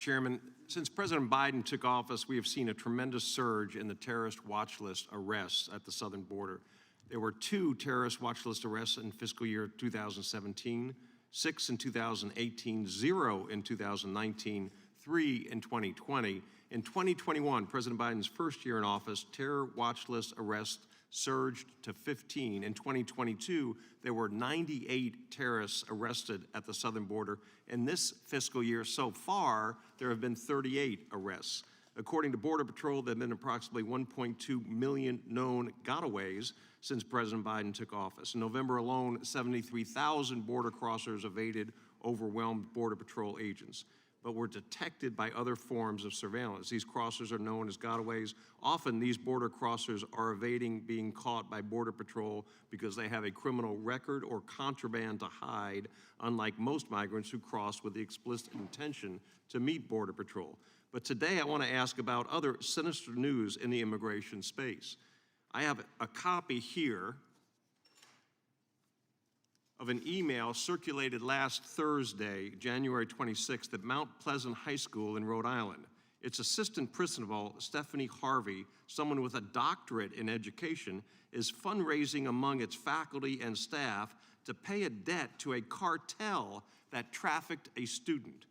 Chairman, since President Biden took office, we have seen a tremendous surge in the terrorist watch list arrests at the southern border. There were 2 terrorist watch list arrests in fiscal year 2017, 6 in 2018, 0 in 2019, 3 in 2020. In 2021, President Biden's first year in office, terror watch list arrests surged to 15. In 2022, there were 98 terrorists arrested at the southern border. In this fiscal year so far, there have been 38 arrests. According to Border Patrol, there have been approximately 1.2 million known gotaways since President Biden took office. In November alone, 73,000 border crossers evaded overwhelmed Border Patrol agents, but were detected by other forms of surveillance. These crossers are known as gotaways. Often these border crossers are evading being caught by Border Patrol because they have a criminal record or contraband to hide, unlike most migrants who cross with the explicit intention to meet Border Patrol. But today I want to ask about other sinister news in the immigration space. I have a copy here of an email circulated last Thursday, January 26th, at Mount Pleasant High School in Rhode Island. Its assistant principal, Stephanie Harvey, someone with a doctorate in education, is fundraising among its faculty and staff to pay a debt to a cartel that trafficked a student.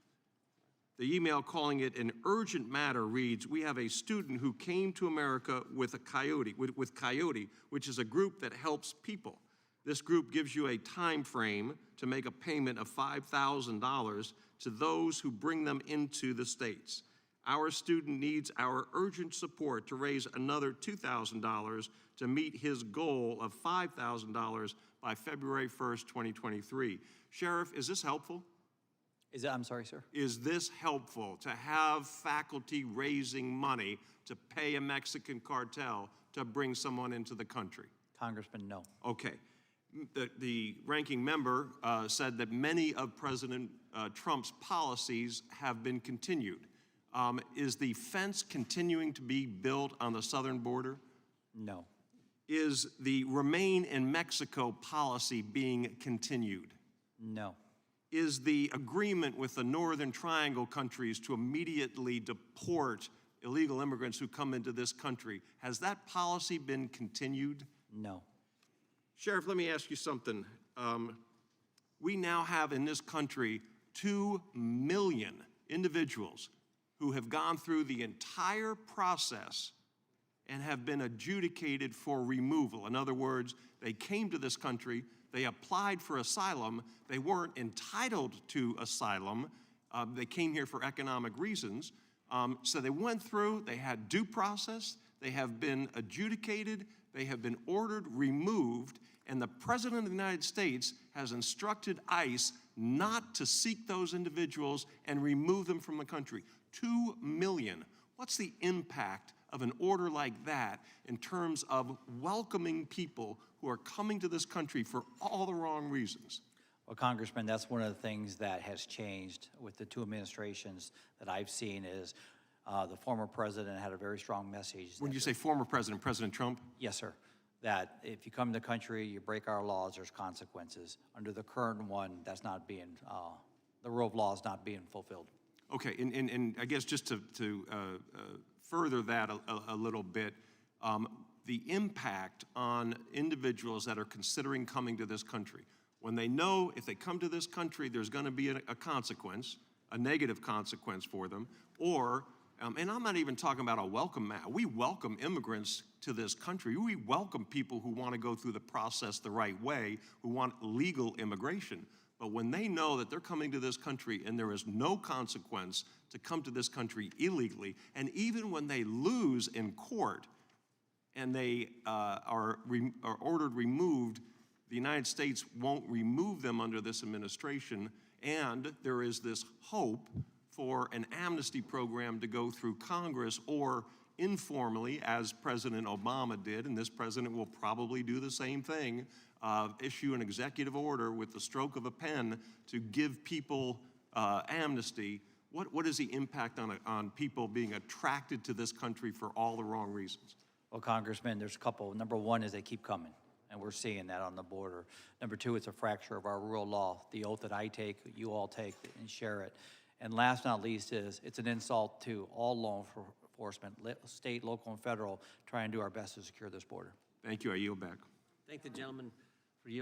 The email, calling it an urgent matter, reads, "We have a student who came to America with Coyote, which is a group that helps people. This group gives you a time frame to make a payment of $5,000 to those who bring them into the States. Our student needs our urgent support to raise another $2,000 to meet his goal of $5,000 by February 1st, 2023. Sheriff, is this helpful? I'm sorry, sir? Is this helpful to have faculty raising money to pay a Mexican cartel to bring someone into the country? Congressman, no. Okay. The ranking member said that many of President Trump's policies have been continued. Is the fence continuing to be built on the southern border? No. Is the Remain in Mexico policy being continued? No. Is the agreement with the Northern Triangle countries to immediately deport illegal immigrants who come into this country, has that policy been continued? No. Sheriff, let me ask you something. We now have in this country 2 million individuals who have gone through the entire process and have been adjudicated for removal. In other words, they came to this country, they applied for asylum, they weren't entitled to asylum, they came here for economic reasons, so they went through, they had due process, they have been adjudicated, they have been ordered removed, and the President of the United States has instructed ICE not to seek those individuals and remove them from the country. 2 million. What's the impact of an order like that in terms of welcoming people who are coming to this country for all the wrong reasons? Well, Congressman, that's one of the things that has changed with the 2 administrations that I've seen is the former president had a very strong message. When you say former president, President Trump? Yes, sir. That if you come to the country, you break our laws, there's consequences. Under the current one, that's not being, the rule of law is not being fulfilled. Okay, and I guess just to further that a little bit, the impact on individuals that are considering coming to this country, when they know if they come to this country, there's going to be a consequence, a negative consequence for them, or, and I'm not even talking about a welcome mat. We welcome immigrants to this country. We welcome people who want to go through the process the right way, who want legal immigration. But when they know that they're coming to this country and there is no consequence to come to this country illegally, and even when they lose in court and they are ordered removed, the United States won't remove them under this administration, and there is this hope for an amnesty program to go through Congress or informally, as President Obama did, and this president will probably do the same thing, issue an executive order with the stroke of a pen to give people amnesty. What is the impact on people being attracted to this country for all the wrong reasons? Well, Congressman, there's a couple. Number one is they keep coming, and we're seeing that on the border. Number two, it's a fracture of our rule of law. The oath that I take, you all take and share it. And last but not least is, it's an insult to all law enforcement, state, local, and federal, trying to do our best to secure this border. Thank you. I yield back. Thank the gentleman.